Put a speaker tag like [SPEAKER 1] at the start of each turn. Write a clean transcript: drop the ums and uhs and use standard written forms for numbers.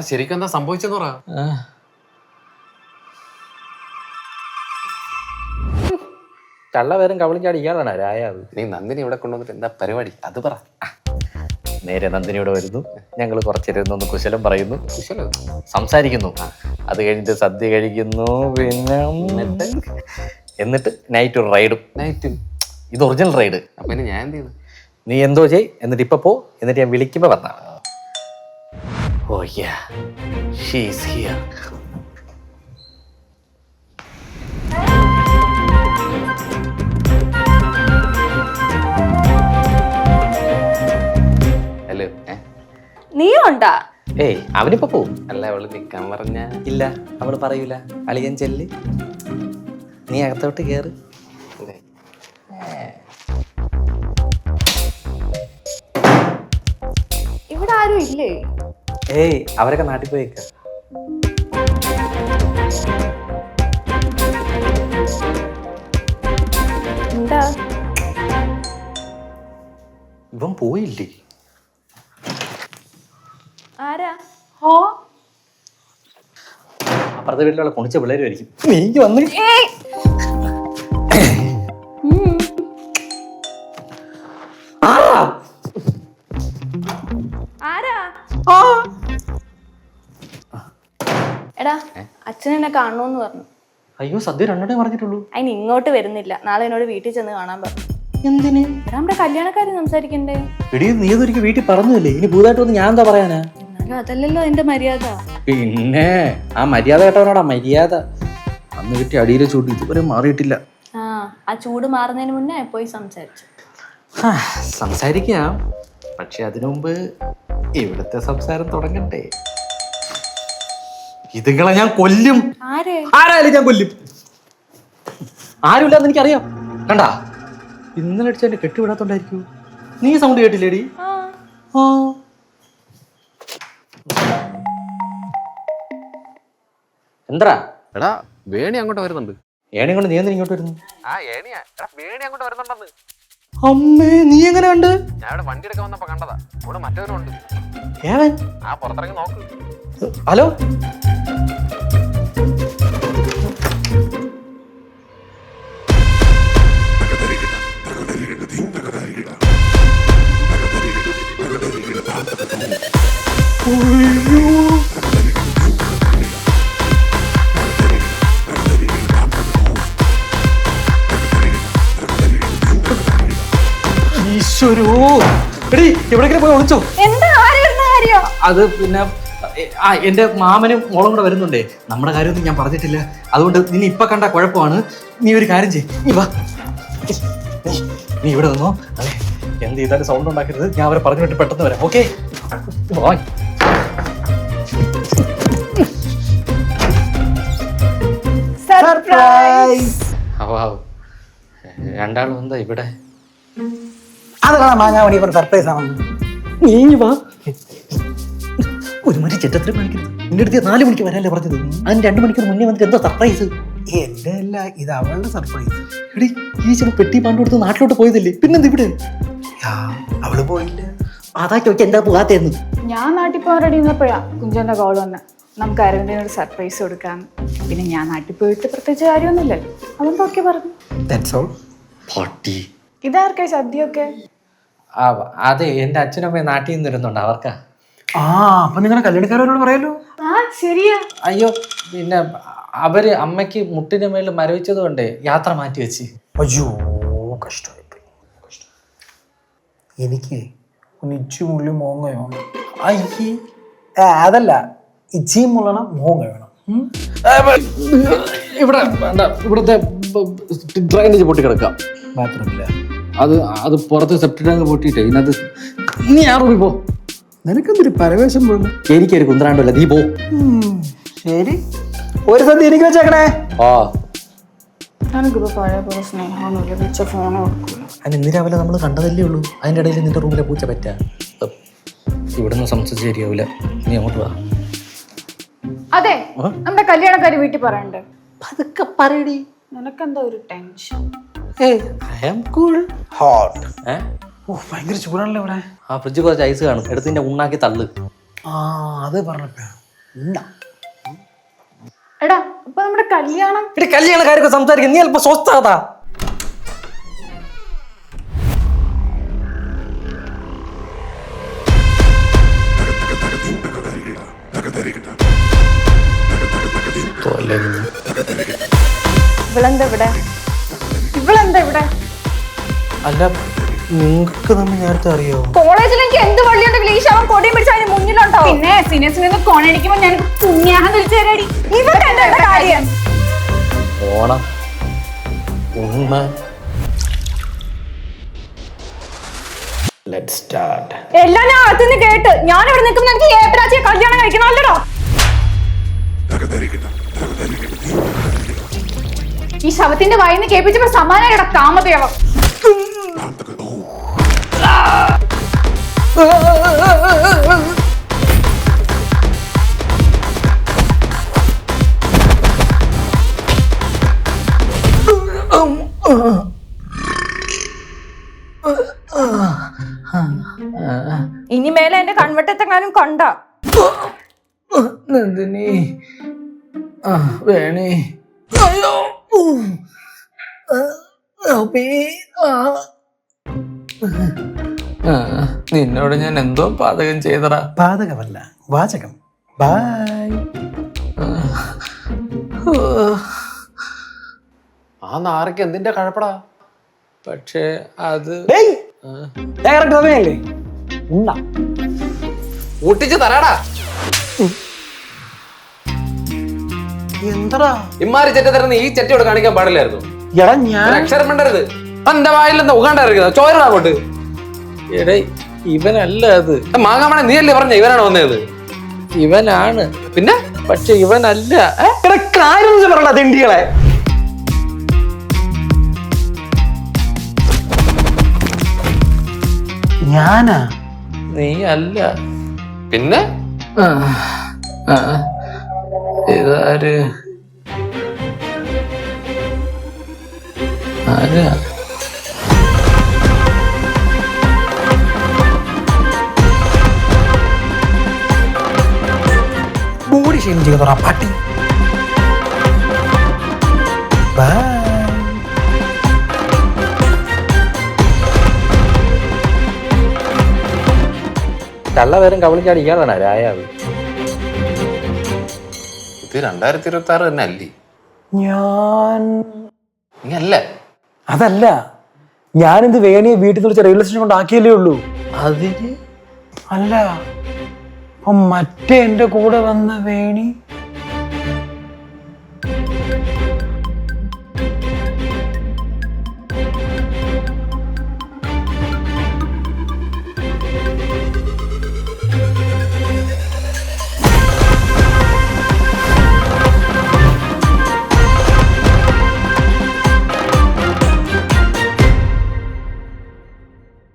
[SPEAKER 1] ശരിക്കും എന്താ സംഭവിച്ചെന്ന് പറ.
[SPEAKER 2] തള്ളവേരും കവളിച്ചാടി ഇയാളാണ് രായാവ്.
[SPEAKER 1] നീ നന്ദിനി ഇവിടെ കൊണ്ടുവന്നിട്ട് എന്താ പരിപാടി അത് പറ.
[SPEAKER 2] നേരെ നന്ദിനി ഇവിടെ വരുന്നു, ഞങ്ങൾ കുറച്ചിരുന്നൊന്ന് കുശലം പറയുന്നു,
[SPEAKER 1] കുശലോ
[SPEAKER 2] സംസാരിക്കുന്നു. അത് കഴിഞ്ഞിട്ട് സദ്യ കഴിക്കുന്നു, പിന്നെ എന്നിട്ട് നൈറ്റ് ഒരു റൈഡും.
[SPEAKER 1] നൈറ്റ്
[SPEAKER 2] ഇത് ഒറിജിനൽ റൈഡ്.
[SPEAKER 1] അപ്പൊ ഇനി ഞാൻ എന്ത് ചെയ്തു?
[SPEAKER 2] നീ എന്തോ ചെയ്, എന്നിട്ട് ഇപ്പൊ പോ, എന്നിട്ട് ഞാൻ വിളിക്കുമ്പോ വന്നാ. ഓ യാ, ഷീ ഈസ് ഹിയർ.
[SPEAKER 1] ഹലോ.
[SPEAKER 3] നീ ഉണ്ടാ?
[SPEAKER 2] ഏയ് അവനിപ്പോ പോവും.
[SPEAKER 1] അല്ല അവള് നിക്കാൻ പറഞ്ഞ.
[SPEAKER 2] ഇല്ല, അവള് പറയൂല. അളിയൻ ചെല്ല്, നീ അകത്തോട്ട് കേറ്.
[SPEAKER 3] ഇവിടെ ആരും ഇല്ലേ?
[SPEAKER 2] ഏയ് അവരൊക്കെ നാട്ടിൽ പോയേക്ക.
[SPEAKER 3] എന്താ?
[SPEAKER 2] ഇവൻ പോയില്ലേ?
[SPEAKER 3] ആരാ?
[SPEAKER 2] അപ്പുറത്തെ വീട്ടിലുള്ള കുണിച്ച പിള്ളേരുമായിരിക്കും. നീ വന്ന്
[SPEAKER 3] ആരാ? എടാ, അച്ഛൻ എന്നെ കാണണോന്ന് പറഞ്ഞു.
[SPEAKER 2] അയ്യോ, സദ്യ രണ്ടെണ്ണേ പറഞ്ഞിട്ടുള്ളൂ.
[SPEAKER 3] അതിന് ഇങ്ങോട്ട് വരുന്നില്ല, നാളെ എന്നോട് വീട്ടിൽ ചെന്ന് കാണാൻ പറഞ്ഞു.
[SPEAKER 2] എന്തിന്?
[SPEAKER 3] എടാ, നമ്മുടെ കല്യാണക്കാര്യം സംസാരിക്കണ്ടേ?
[SPEAKER 2] എടീ, നീ അതൊരിക്കൽ വീട്ടിൽ പറഞ്ഞില്ലേ? ഇനി പുതുതായിട്ട് വന്ന് ഞാൻ എന്താ പറയാനാ?
[SPEAKER 3] എന്നാലും അതല്ലല്ലോ എന്റെ മര്യാദ.
[SPEAKER 2] പിന്നെ ആ മര്യാദ കേട്ടവനോടാ മര്യാദ. അന്ന് കിട്ടി അടിയിലെ ചൂട് ഇതുവരെ മാറിയിട്ടില്ല.
[SPEAKER 3] ആ ചൂട് മാറുന്നതിന് മുന്നേ പോയി സംസാരിച്ചു.
[SPEAKER 2] സംസാരിക്കാം, പക്ഷെ അതിനു മുമ്പ് ഇവിടുത്തെ സംസാരം തുടങ്ങട്ടെ. ഇതുങ്ങളെ ഞാൻ കൊല്ലും. ആരായാലും ഞാൻ കൊല്ലും. ആരുമില്ലാന്ന് എനിക്കറിയാം. കണ്ടാ, ഇന്നലെ അടിച്ച എന്റെ കെട്ടുവിടാത്തോണ്ടായിരിക്കൂ. നീ സൗണ്ട് കേട്ടില്ലേടി? എന്താ?
[SPEAKER 1] എടാ, വേണി അങ്ങോട്ട് വരുന്നുണ്ട്.
[SPEAKER 2] ഏണി കൊണ്ട് നീ എന്തിനാ ഇങ്ങോട്ട് വരുന്നു?
[SPEAKER 1] വേണി അങ്ങോട്ട് വരുന്നുണ്ടെന്ന്.
[SPEAKER 2] അമ്മേ, നീ എങ്ങനെ കണ്ട്?
[SPEAKER 1] ഞാൻ ഇവിടെ വണ്ടി എടുക്കാൻ വന്നപ്പോ കണ്ടതാ. ഇവിടെ മറ്റവരും ഉണ്ട്.
[SPEAKER 2] ഏവൻ?
[SPEAKER 1] ആ പുറത്തിറങ്ങി നോക്ക്.
[SPEAKER 2] ഹലോ, ഈശ്വരോ, എടീ എവിടെയെങ്കിലും പോയി ഒളിച്ചോ?
[SPEAKER 3] എന്താ?
[SPEAKER 2] അത് പിന്നെ എന്റെ മാമനും മോളും കൂടെ വരുന്നുണ്ടേ. നമ്മുടെ കാര്യമൊന്നും ഞാൻ പറഞ്ഞിട്ടില്ല. അതുകൊണ്ട് നിന്നെ ഇപ്പൊ കണ്ട കുഴപ്പമാണ്. നീ ഒരു കാര്യം ചെയ്യ്, നീ വാ, നീ ഇവിടെ നിന്നോ. അതെ, എന്ത് ചെയ്താലും സൗണ്ട് ഉണ്ടാക്കരുത്. ഞാൻ അവരെ പറഞ്ഞു വിട്ട് പെട്ടെന്ന് വരാം. ഓക്കെ? രണ്ടാളും എന്താ ഇവിടെ?
[SPEAKER 4] സർപ്രൈസ് ആണ്.
[SPEAKER 2] നീ വാ. ഒരു മണി ചെറ്റത്തിലും കാണിക്കരുത്. നിന്റെ അടുത്ത് 4 മണിക്ക് വരാനല്ലേ പറഞ്ഞത്? അതിന് 2 മണിക്കൂർ മുന്നേ വന്നിട്ട് എന്താ സർപ്രൈസ്?
[SPEAKER 4] എന്റെ അല്ല, ഇത് അവളുടെ സർപ്രൈസ്.
[SPEAKER 2] എടി, ഈ ചെറുപ്പം പെട്ടി പാണ്ട് കൊടുത്ത് നാട്ടിലോട്ട് പോയതല്ലേ, പിന്നെന്ത് ഇവിടെ?
[SPEAKER 4] അവള് പോയില്ല.
[SPEAKER 2] അതാ ചോദിച്ചാൽ എന്താ പോകാത്തേന്ന്.
[SPEAKER 5] ഞാൻ നാട്ടിൽ പോകാൻ റെഡി നിന്നപ്പോഴാ കുഞ്ചന്റെ കോൾ വന്നെ. നമുക്ക് അരവിന്ദിനൊരു സർപ്രൈസ് കൊടുക്കാന്ന്. പിന്നെ ഞാൻ നാട്ടിൽ പോയിട്ട് പ്രത്യേകിച്ച് കാര്യമൊന്നുമില്ലല്ലോ, അതുകൊണ്ട് ഓക്കെ പറഞ്ഞു. ഇതാർക്കായി സദ്യയൊക്കെ?
[SPEAKER 2] അതെ, എന്റെ അച്ഛനും അമ്മയും നാട്ടിൽ നിന്ന് വരുന്നുണ്ട്, അവർക്കാ.
[SPEAKER 4] അപ്പൊ നിങ്ങളുടെ കല്യാണക്കാരോട് പറയല്ലോ.
[SPEAKER 5] ശരിയാ.
[SPEAKER 2] അയ്യോ, പിന്നെ അവര് അമ്മയ്ക്ക് മുട്ടിന്റെ മേളിൽ മരവിച്ചത് കൊണ്ട് യാത്ര മാറ്റി വെച്ച്.
[SPEAKER 4] അയ്യോ, കഷ്ടമായി. എനിക്ക് ഇച്ചിമുള്ളി മോങ്ങ വേണം. അതല്ല, ഇച്ചിയും മുള്ളണം മോങ്ങ വേണം.
[SPEAKER 2] ഇവിടെ വേണ്ട, ഇവിടുത്തെ ഡ്രൈനേജ് പൊട്ടി കിടക്കാം.
[SPEAKER 4] ബാത്റൂമില്ല.
[SPEAKER 2] അത് പുറത്ത് സെപ്റ്റി ടാങ്ക് പൊട്ടിയിട്ടേ ഇതിനകത്ത്. നീ ആ റൂമിൽ പോ.
[SPEAKER 4] നിനക്കെന്തൊരു പരവേശം പോലെ.
[SPEAKER 2] എനിക്കൊരു കുന്ത്രാണ്ടല്ല, നീ പോ.
[SPEAKER 4] ശരി, ഒരു സദ്യ എനിക്ക് വെച്ചേക്കണേ.
[SPEAKER 5] എനിക്കിപ്പോ പഴയ പോലെ സ്നേഹമൊന്നുമില്ല. വെച്ച ഫോൺ കൊടുക്കൂല.
[SPEAKER 2] അതിന് ഇന്ന് രാവിലെ നമ്മൾ കണ്ടതല്ലേ ഉള്ളൂ. അതിൻ്റെ ഇടയിൽ നിന്റെ റൂമിലെ പൂച്ച പറ്റാ. ഇവിടുന്ന് സംസാരിച്ച് ശരിയാവില്ല. നീ അങ്ങോട്ട് വാ.
[SPEAKER 5] അതെ, നമ്മുടെ കല്യാണക്കാരി വീട്ടിൽ പറയണ്ടേ?
[SPEAKER 2] പതുക്കെ പറയടി.
[SPEAKER 5] നിനക്കെന്താ ഒരു ടെൻഷൻ?
[SPEAKER 4] ഹോട്ട്. ഭയങ്കര ചൂടാണല്ലോ ഇവിടെ.
[SPEAKER 2] ആ ഫ്രിഡ്ജ് കുറച്ച് ഐസ് കാണും, എടുത്ത് നിന്റെ ഉണ്ണാക്കി തള്ളു.
[SPEAKER 4] ആ അത് പറഞ്ഞപ്പോഴാ ഉണ്ടാ.
[SPEAKER 5] എടാ അപ്പൊ നമ്മുടെ കല്യാണം
[SPEAKER 2] എടി കല്യാണ കാര്യമൊക്കെ സംസാരിക്കും, നീ അല്പം സ്വസ്ഥാതാ.
[SPEAKER 3] ഇവളെന്താ ഇവിടെ?
[SPEAKER 5] ഇവളെന്താ ഇവിടെ?
[SPEAKER 4] അല്ല നിങ്ങൾക്ക് നമ്മൾ നേരത്തെ അറിയോ?
[SPEAKER 3] കോളേജിൽ എനിക്ക് എന്ത് വള്ളിയുണ്ടെങ്കിലും ഈ ശവം കൊടിയും പിടിച്ച് അതിന് മുന്നിലുണ്ടോ?
[SPEAKER 5] പിന്നെ സിനസിനൊന്ന് കോണടിക്കുമ്പോ ഞാൻ പുണ്യാഹം വിളിച്ചു തരാടി.
[SPEAKER 3] ഇവർക്ക് എന്താ കാര്യം?
[SPEAKER 2] ഓണം ഉമ്മ. Let's start.
[SPEAKER 3] എല്ലാം ഞാൻ അകത്തുനിന്ന് കേട്ട്. ഞാൻ ഇവിടെ നിൽക്കുന്ന എനിക്ക് ഏപ്രാച്ചിയെ കല്യാണം കഴിക്കണം അല്ലടോ?
[SPEAKER 5] ഈ ശവത്തിന്റെ വായിന്ന് കേൾപ്പിച്ചപ്പോ സമാനമായിട കാമതയാവാം.
[SPEAKER 3] ഇനി മേലെ എന്റെ കൺവെട്ടത്തെങ്ങാനും കണ്ട
[SPEAKER 4] നന്ദിനി, വേണേ, അയ്യോ,
[SPEAKER 2] നിന്നോട് ഞാൻ എന്തോ പാതകം ചെയ്തടാ.
[SPEAKER 4] പാതകമല്ല, വാചകം. ബായ്.
[SPEAKER 1] ആ നാറയ്ക്ക് എന്തിന്റെ കഴപ്പടാ?
[SPEAKER 2] പക്ഷേ അത്
[SPEAKER 4] കറക്റ്റ് സമയല്ലേ? ഉണ്ടാ.
[SPEAKER 1] ഊട്ടിച്ച് തരാടാ.
[SPEAKER 4] എന്താ
[SPEAKER 1] ഇമ്മാരി ചെറ്റ തരുന്ന ഈ ചെറ്റയോട് കാണിക്കാൻ പാടില്ലായിരുന്നു.
[SPEAKER 4] എടാ ഞാൻ
[SPEAKER 1] ഒരു അക്ഷരം മിണ്ടരുത്. എന്റെ വായിലെന്താ ഉകാണ്ടിരിക്കുന്നത്? ചോരടാ അങ്ങോട്ട്.
[SPEAKER 2] എടേ ഇവനല്ല അത്.
[SPEAKER 1] മാങ്ങാമണ നീയല്ലേ പറഞ്ഞ ഇവനാണ് വന്നത്?
[SPEAKER 2] ഇവനാണ്,
[SPEAKER 1] പിന്നെ
[SPEAKER 2] പക്ഷെ ഇവനല്ല.
[SPEAKER 4] എടാ കാര്യം പറയണ്ട തിണ്ടികളെ. ഞാനാ?
[SPEAKER 2] നീ അല്ല.
[SPEAKER 1] പിന്നെ
[SPEAKER 2] ഇതാര്? ആരാ?
[SPEAKER 4] ബോഡി ഷെയിം ചെയ്തോടാ പട്ടി. ബൈ.
[SPEAKER 2] കള്ളവേരം കവളിച്ചാടി ഇയാളാണ് രായാവ്.
[SPEAKER 1] ഇത് 2026 തന്നെ അല്ലേ?
[SPEAKER 4] ഞാൻ
[SPEAKER 1] നീ അല്ല.
[SPEAKER 4] അതല്ല, ഞാനിത് വേണിയെ വീട്ടിൽ നിന്ന് വിളിച്ച റെയിൽവേ സ്റ്റേഷൻ കൊണ്ടാക്കിയല്ലേ ഉള്ളൂ.
[SPEAKER 2] അതിന്
[SPEAKER 4] അല്ല, അപ്പൊ മറ്റേ എന്റെ കൂടെ വന്ന വേണി